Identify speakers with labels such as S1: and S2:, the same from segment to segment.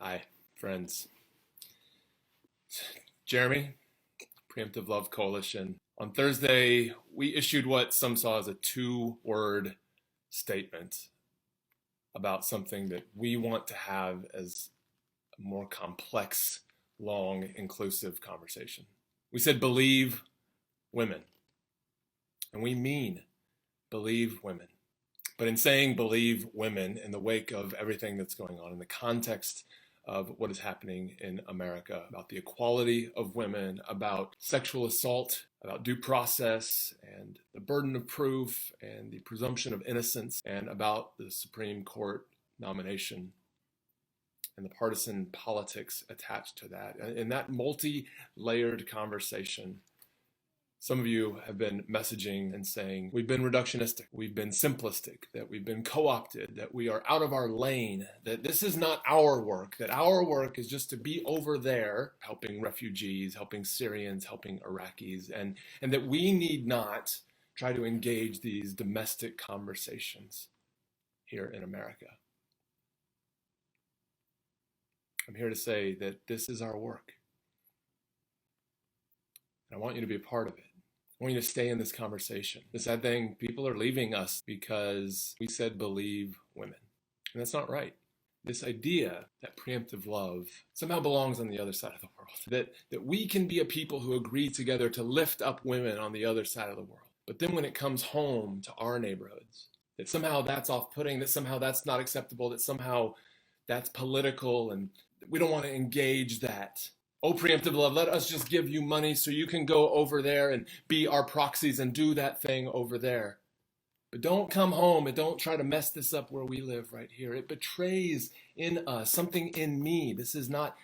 S1: Hi, friends. Jeremy, Preemptive Love Coalition. On Thursday, we issued what some saw as a two-word statement about something that we want to have as a more complex, long, inclusive conversation. We said believe women, and we mean believe women. But in saying believe women in the wake of everything that's going on, in the context of what is happening in America, about the equality of women, about sexual assault, about due process and the burden of proof and the presumption of innocence, and about the Supreme Court nomination and the partisan politics attached to that. In that multi-layered conversation, some of you have been messaging and saying we've been reductionistic, we've been simplistic, that we've been co-opted, that we are out of our lane, that this is not our work, that our work is just to be over there helping refugees, helping Syrians, helping Iraqis, and that we need not try to engage these domestic conversations here in America. I'm here to say that this is our work. And I want you to be a part of it. I want you to stay in this conversation. The sad thing, people are leaving us because we said believe women. And that's not right. This idea that preemptive love somehow belongs on the other side of the world. That we can be a people who agree together to lift up women on the other side of the world. But then when it comes home to our neighborhoods, that somehow that's off-putting, that somehow that's not acceptable, that somehow that's political, and we don't want to engage that. Oh, preemptive love, let us just give you money so you can go over there and be our proxies and do that thing over there. But don't come home and don't try to mess this up where we live right here. It betrays in us something in me. This is not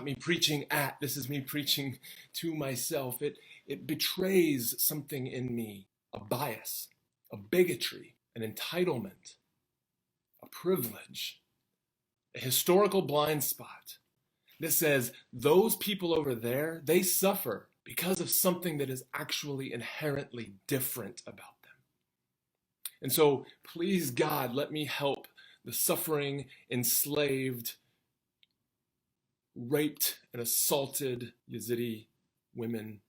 S1: me preaching at, this is me preaching to myself. It betrays something in me, a bias, a bigotry, an entitlement, a privilege, a historical blind spot that says those people over there, they suffer because of something that is actually inherently different about them. And so, please, God, let me help the suffering, enslaved, raped, and assaulted Yazidi women,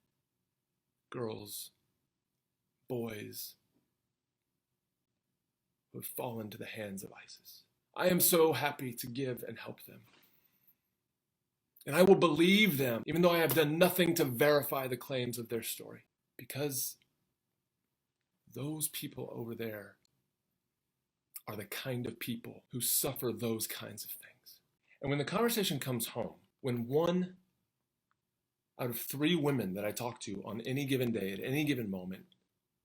S1: girls, boys who have fallen to the hands of ISIS. I am so happy to give and help them. And I will believe them, even though I have done nothing to verify the claims of their story. Because those people over there are the kind of people who suffer those kinds of things. And when the conversation comes home, when 1 out of 3 women that I talk to on any given day, at any given moment,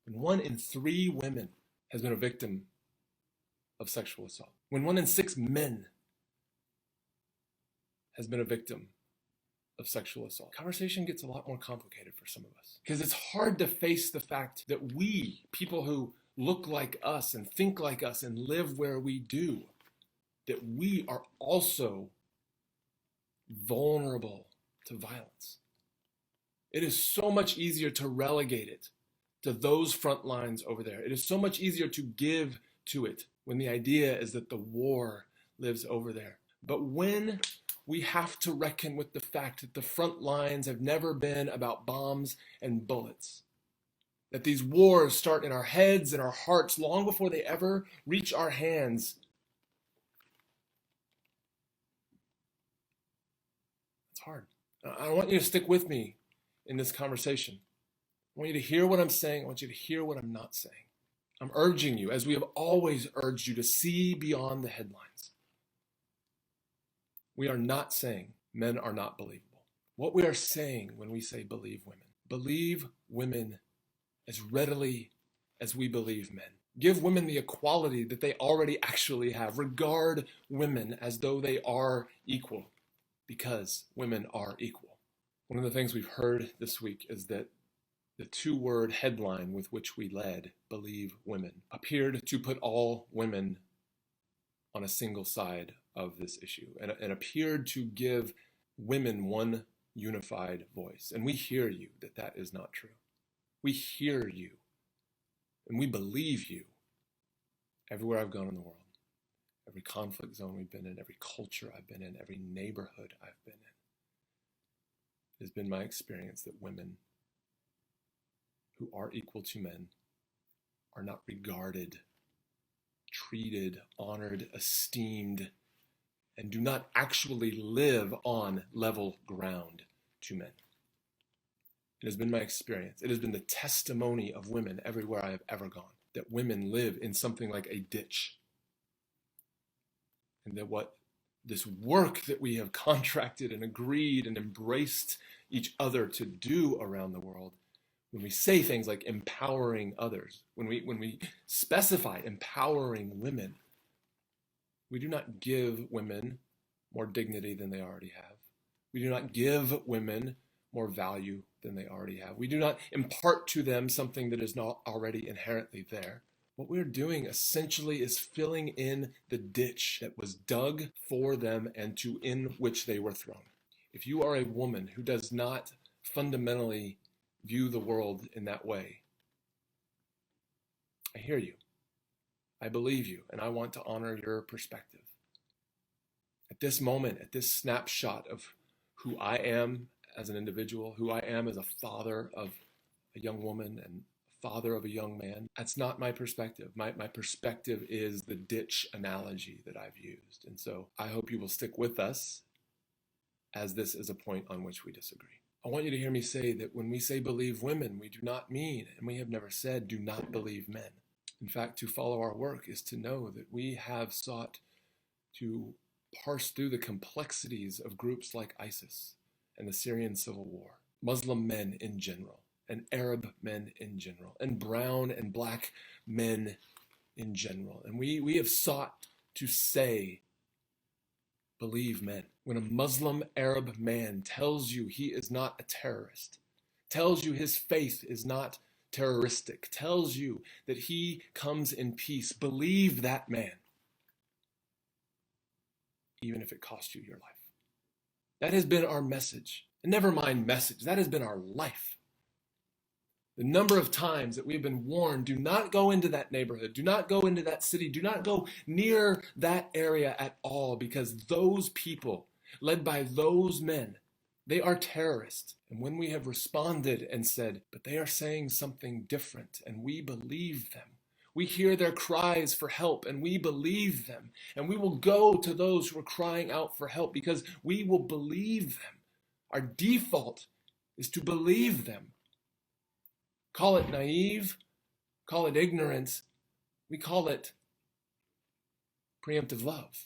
S1: when 1 in 3 women has been a victim of sexual assault, when 1 in 6 men has been a victim of sexual assault, conversation gets a lot more complicated for some of us. Because it's hard to face the fact that we, people who look like us and think like us and live where we do, that we are also vulnerable to violence. It is so much easier to relegate it to those front lines over there. It is so much easier to give to it when the idea is that the war lives over there. But when we have to reckon with the fact that the front lines have never been about bombs and bullets, that these wars start in our heads and our hearts long before they ever reach our hands, it's hard. I want you to stick with me in this conversation. I want you to hear what I'm saying. I want you to hear what I'm not saying. I'm urging you, as we have always urged you, to see beyond the headlines. We are not saying men are not believable. What we are saying when we say believe women as readily as we believe men. Give women the equality that they already actually have. Regard women as though they are equal, because women are equal. One of the things we've heard this week is that the 2-word headline with which we led, believe women, appeared to put all women on a single side of this issue and appeared to give women one unified voice. And we hear you that that is not true. We hear you and we believe you everywhere I've gone in the world. every conflict zone we've been in, every culture I've been in, every neighborhood I've been in. It has been my experience that women who are equal to men are not regarded, treated, honored, esteemed, and do not actually live on level ground to men. It has been my experience. It has been the testimony of women everywhere I have ever gone, that women live in something like a ditch. And that what this work that we have contracted and agreed and embraced each other to do around the world, when we say things like empowering others, when we specify empowering women, we do not give women more dignity than they already have. We do not give women more value than they already have. We do not impart to them something that is not already inherently there. What we're doing essentially is filling in the ditch that was dug for them and to in which they were thrown. If you are a woman who does not fundamentally view the world in that way, I hear you. I believe you, and I want to honor your perspective. At this moment, at this snapshot of who I am as an individual, who I am as a father of a young woman and father of a young man, that's not my perspective. My perspective is the ditch analogy that I've used. And so I hope you will stick with us, as this is a point on which we disagree. I want you to hear me say that when we say believe women, we do not mean, and we have never said, do not believe men. In fact, to follow our work is to know that we have sought to parse through the complexities of groups like ISIS and the Syrian civil war, Muslim men in general, and Arab men in general, and brown and black men in general. And we have sought to say, believe men. When a Muslim Arab man tells you he is not a terrorist, tells you his faith is not terroristic, tells you that he comes in peace, believe that man, even if it costs you your life. That has been our message. And never mind message, that has been our life. The number of times that we've been warned, do not go into that neighborhood, do not go into that city, do not go near that area at all, because those people, led by those men, they are terrorists. And when we have responded and said, but they are saying something different, and we believe them, we hear their cries for help, and we believe them, and we will go to those who are crying out for help because we will believe them. Our default is to believe them. Call it naive, call it ignorance, we call it preemptive love.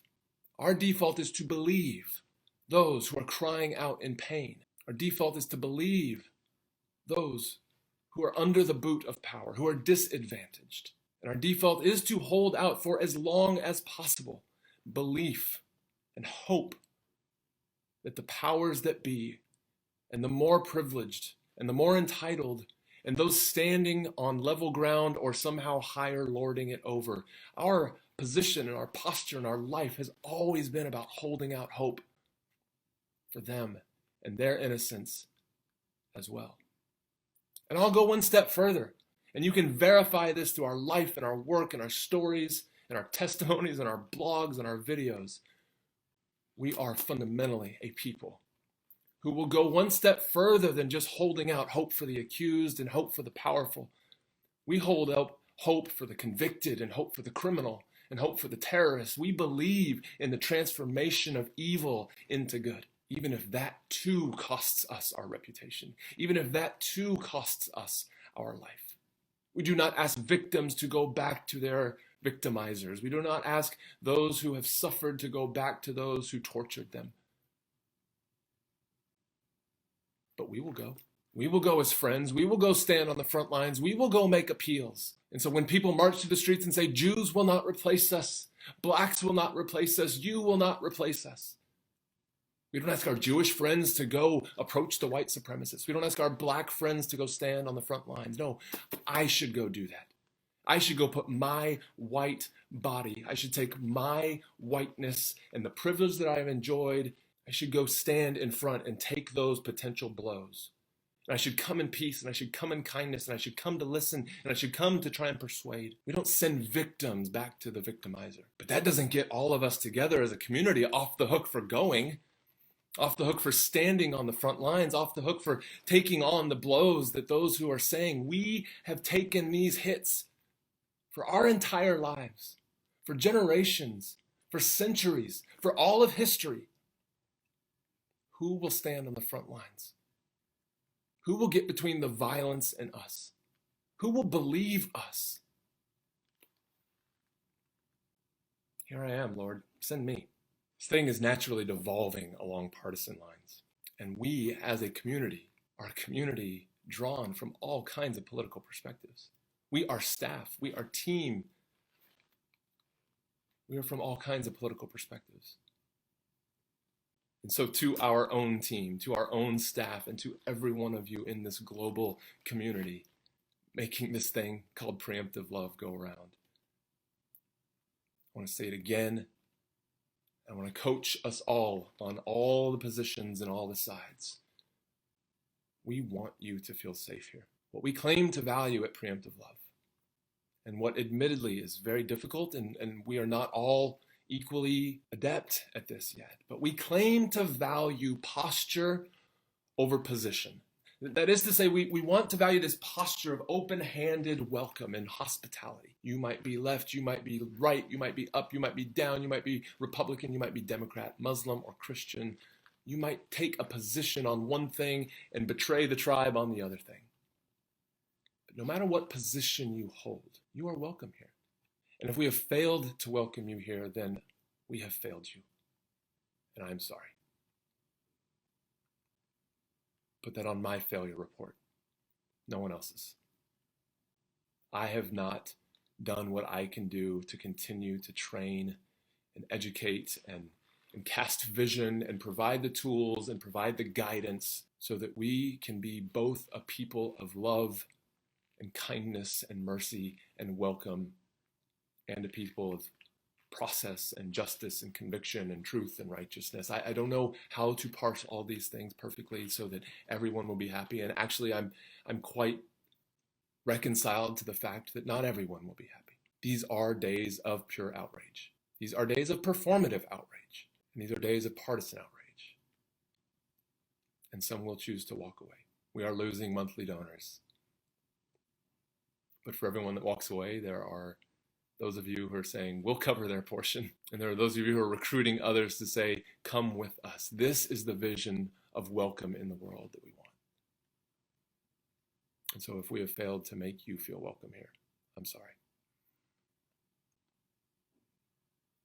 S1: Our default is to believe those who are crying out in pain. Our default is to believe those who are under the boot of power, who are disadvantaged. And our default is to hold out for as long as possible belief and hope that the powers that be, and the more privileged, and the more entitled, and those standing on level ground or somehow higher lording it over, our position and our posture and our life has always been about holding out hope for them and their innocence as well. And I'll go one step further, and you can verify this through our life and our work and our stories and our testimonies and our blogs and our videos. We are fundamentally a people who will go one step further than just holding out hope for the accused and hope for the powerful. We hold out hope for the convicted and hope for the criminal and hope for the terrorist. We believe in the transformation of evil into good, even if that too costs us our reputation, even if that too costs us our life. We do not ask victims to go back to their victimizers. We do not ask those who have suffered to go back to those who tortured them. But we will go. We will go as friends. We will go stand on the front lines. We will go make appeals. And so when people march to the streets and say, Jews will not replace us, blacks will not replace us, you will not replace us, we don't ask our Jewish friends to go approach the white supremacists. We don't ask our black friends to go stand on the front lines. No, I should go do that. I should go put my white body, I should take my whiteness and the privilege that I have enjoyed, I should go stand in front and take those potential blows And I should come in peace, and I should come in kindness, and I should come to listen, and I should come to try and persuade. We don't send victims back to the victimizer. But that doesn't get all of us together as a community off the hook for going, off the hook for standing on the front lines, off the hook for taking on the blows that those who are saying, we have taken these hits for our entire lives, for generations, for centuries, for all of history. Who will stand on the front lines? Who will get between the violence and us? Who will believe us? Here I am, Lord, send me. This thing is naturally devolving along partisan lines. And we, as a community, are a community drawn from all kinds of political perspectives. We are staff, we are team. We are from all kinds of political perspectives. And so to our own team, to our own staff, and to every one of you in this global community, making this thing called preemptive love go around. I want to say it again. I want to coach us all on all the positions and all the sides. We want you to feel safe here. What we claim to value at preemptive love, and what admittedly is very difficult, and we are not all equally adept at this yet, but we claim to value posture over position. That is to say, we want to value this posture of open-handed welcome and hospitality. You might be left, you might be right, you might be up, you might be down, you might be Republican, you might be Democrat, Muslim, or Christian. You might take a position on one thing and betray the tribe on the other thing. But no matter what position you hold, you are welcome here. And if we have failed to welcome you here, then we have failed you. And I'm sorry. Put that on my failure report, no one else's. I have not done what I can do to continue to train and educate and cast vision and provide the tools and provide the guidance so that we can be both a people of love and kindness and mercy and welcome, and a people of process and justice and conviction and truth and righteousness. I don't know how to parse all these things perfectly so that everyone will be happy. And actually, I'm quite reconciled to the fact that not everyone will be happy. These are days of pure outrage. These are days of performative outrage. And these are days of partisan outrage. And some will choose to walk away. We are losing monthly donors. But for everyone that walks away, there are those of you who are saying, we'll cover their portion. And there are those of you who are recruiting others to say, come with us. This is the vision of welcome in the world that we want. And so if we have failed to make you feel welcome here, I'm sorry.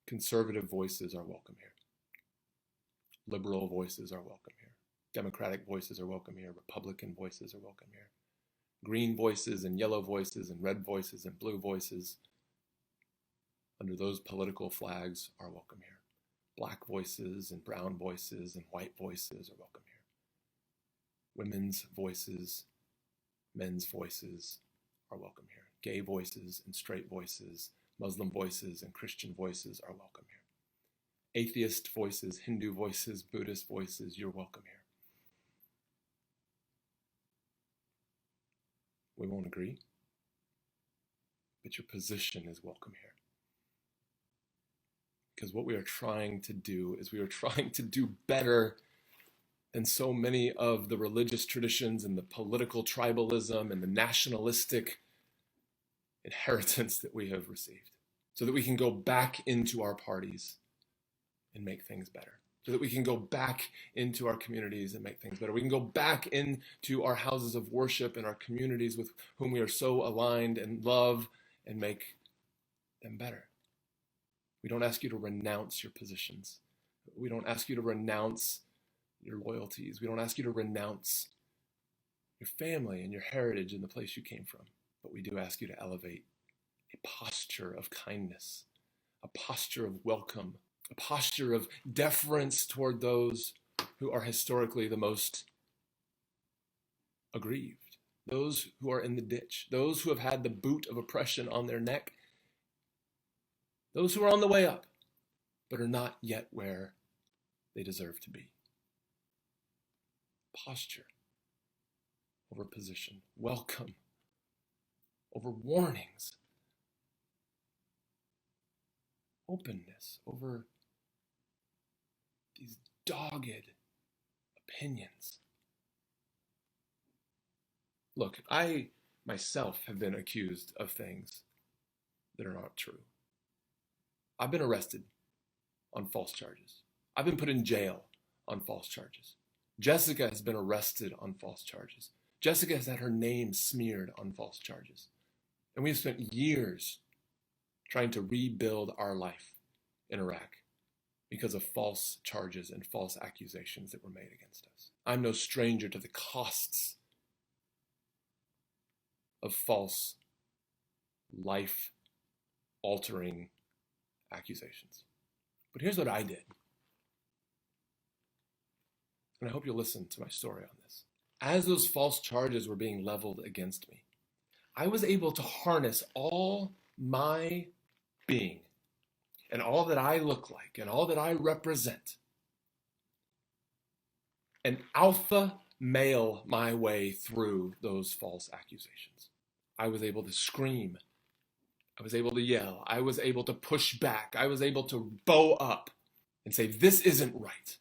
S1: Conservative voices are welcome here. Liberal voices are welcome here. Democratic voices are welcome here. Republican voices are welcome here. Green voices and yellow voices and red voices and blue voices under those political flags are welcome here. Black voices and brown voices and white voices are welcome here. Women's voices, men's voices are welcome here. Gay voices and straight voices, Muslim voices and Christian voices are welcome here. Atheist voices, Hindu voices, Buddhist voices, you're welcome here. We won't agree, but your position is welcome here. Because what we are trying to do is we are trying to do better than so many of the religious traditions and the political tribalism and the nationalistic inheritance that we have received, so that we can go back into our parties and make things better, so that we can go back into our communities and make things better. We can go back into our houses of worship and our communities with whom we are so aligned and love and make them better. We don't ask you to renounce your positions. We don't ask you to renounce your loyalties. We don't ask you to renounce your family and your heritage and the place you came from. But we do ask you to elevate a posture of kindness, a posture of welcome, a posture of deference toward those who are historically the most aggrieved, those who are in the ditch, those who have had the boot of oppression on their neck, those who are on the way up, but are not yet where they deserve to be. Posture. over position, welcome over warnings, openness over these dogged opinions. Look, I myself have been accused of things that are not true. I've been arrested on false charges. I've been put in jail on false charges. Jessica has been arrested on false charges. Jessica has had her name smeared on false charges. And we've spent years trying to rebuild our life in Iraq because of false charges and false accusations that were made against us. I'm no stranger to the costs of false, life-altering accusations. But here's what I did. And I hope you'll listen to my story on this. As those false charges were being leveled against me, I was able to harness all my being and all that I look like and all that I represent and alpha male my way through those false accusations. I was able to scream. I was able to yell. I was able to push back. I was able to bow up and say, this isn't right.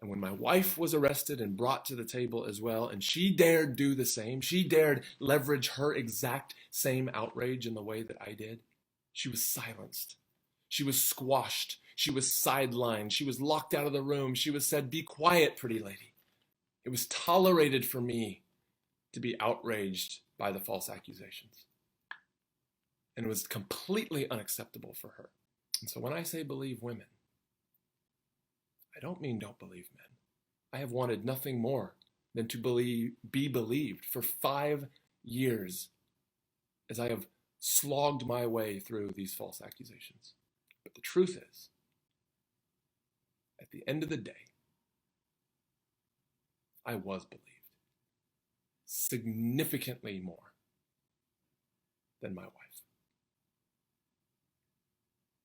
S1: And when my wife was arrested and brought to the table as well, and she dared do the same, she dared leverage her exact same outrage in the way that I did, she was silenced. She was squashed. She was sidelined. She was locked out of the room. She was said, be quiet, pretty lady. It was tolerated for me to be outraged by the false accusations. And it was completely unacceptable for her. And so when I say believe women, I don't mean don't believe men. I have wanted nothing more than to be believed for 5 years as I have slogged my way through these false accusations. But the truth is, at the end of the day, I was believed significantly more than my wife.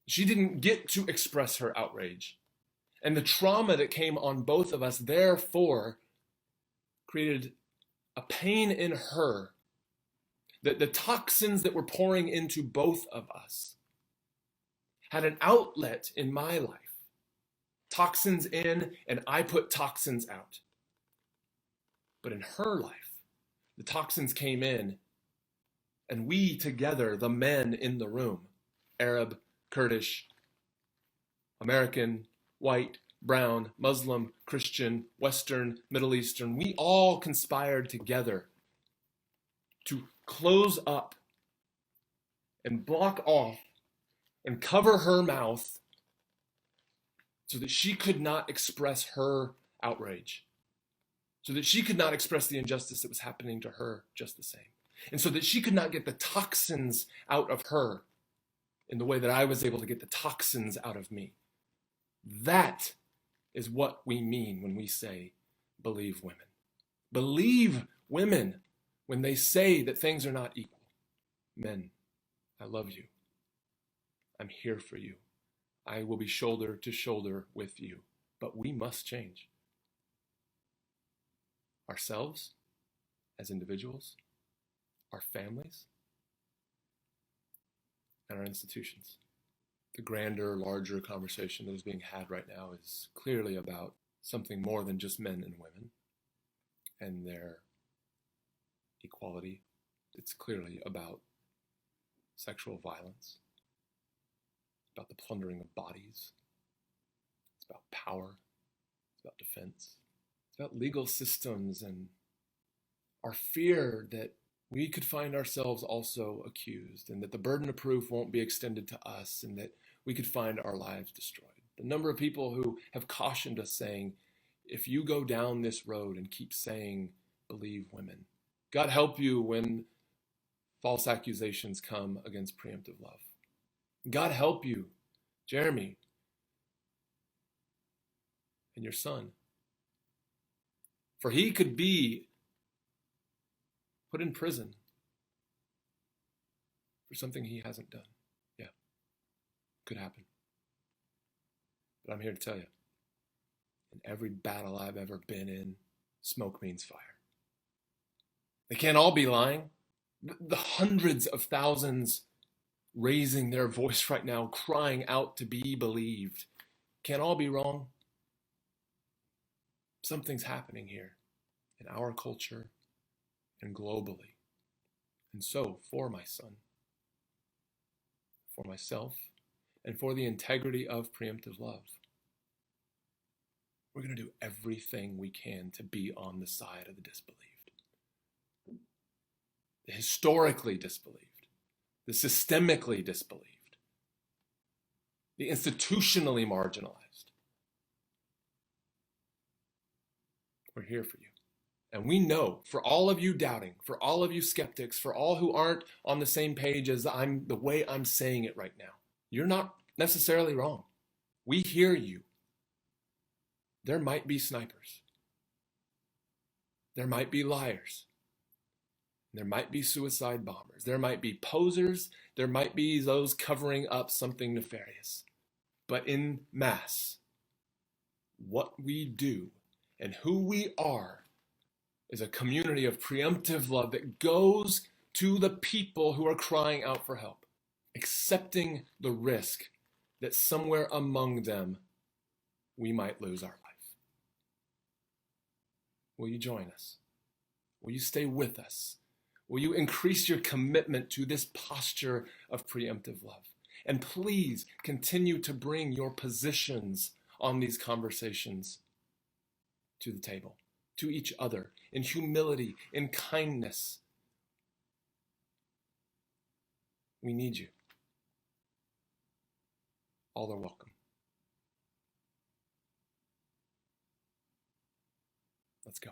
S1: She didn't get to express her outrage. And the trauma that came on both of us, therefore, created a pain in her. That the toxins that were pouring into both of us had an outlet in my life. Toxins in, and I put toxins out. But in her life, the toxins came in, and we together, the men in the room, Arab, Kurdish, American, white, brown, Muslim, Christian, Western, Middle Eastern, we all conspired together to close up and block off and cover her mouth so that she could not express her outrage, so that she could not express the injustice that was happening to her just the same, and so that she could not get the toxins out of her in the way that I was able to get the toxins out of me. That is what we mean when we say believe women. Believe women when they say that things are not equal. Men, I love you. I'm here for you. I will be shoulder to shoulder with you. But we must change. Ourselves as individuals, our families, and our institutions. The grander, larger conversation that is being had right now is clearly about something more than just men and women and their equality. It's clearly about sexual violence, about the plundering of bodies. It's about power. It's about defense. It's about legal systems and our fear that we could find ourselves also accused and that the burden of proof won't be extended to us and that we could find our lives destroyed. The number of people who have cautioned us saying, if you go down this road and keep saying, believe women, God help you when false accusations come against preemptive love. God help you, Jeremy, and your son. For he could be put in prison for something he hasn't done. Yeah, could happen. But I'm here to tell you, in every battle I've ever been in, smoke means fire. They can't all be lying. The hundreds of thousands raising their voice right now, crying out to be believed, can't all be wrong. Something's happening here in our culture and globally. And so, for my son, for myself, and for the integrity of preemptive love, we're going to do everything we can to be on the side of the disbelieved. The historically disbelieved, the systemically disbelieved, the institutionally marginalized. We're here for you. And we know, for all of you doubting, for all of you skeptics, for all who aren't on the same page as the way I'm saying it right now, you're not necessarily wrong. We hear you. There might be snipers. There might be liars. There might be suicide bombers. There might be posers. There might be those covering up something nefarious. But in mass, what we do and who we are is a community of preemptive love that goes to the people who are crying out for help, accepting the risk that somewhere among them we might lose our life. Will you join us? Will you stay with us? Will you increase your commitment to this posture of preemptive love? And please continue to bring your positions on these conversations to the table, to each other, in humility, in kindness. We need you. All are welcome. Let's go.